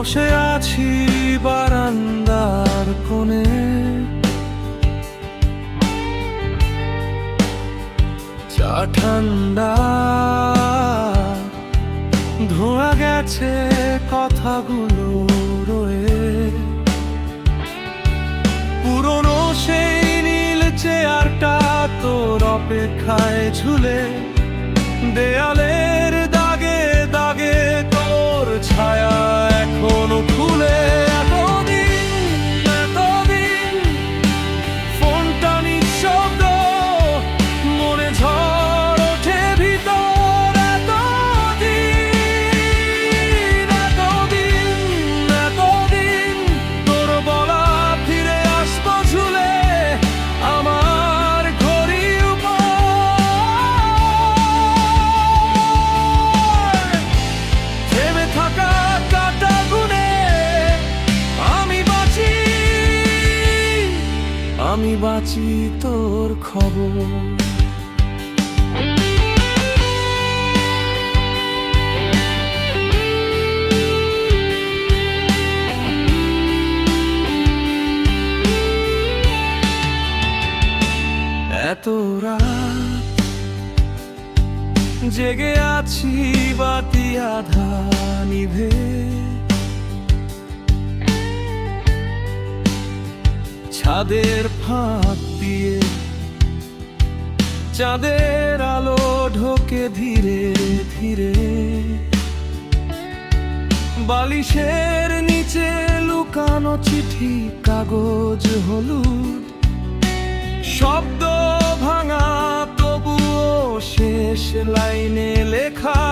বসে আছি বারান্দার কোণে, চা ঠান্ডা, ধোঁয়া গেছে কথাগুলো রয়ে। পুরনো সেই নীল চেয়ারটা তোর অপেক্ষায় ঝুলে, দেয়ালের দাগে দাগে তোর ছায়া এখনো খুলে। এতদিন ফোনটা নিঃশব্দ, মনে ঝড় ওঠে ভিতর। এতদিন তোর বলা ফিরে আসবো ঝুলে আমার ঘড়ি উপর। থেমে থাকা কাঁটা গুনে আমি বাঁচি তোর খবর। এত রাত জেগে আছি বাতি আধা নিভে, ছাদের ফাঁক দিয়ে চাঁদের আলো ঢোকে ধীরে ধীরে। বালিশের নিচে লুকানো চিঠি, কাগজ হলুদ, শব্দ ভাঙা তবুও শেষ লাইনে লেখা।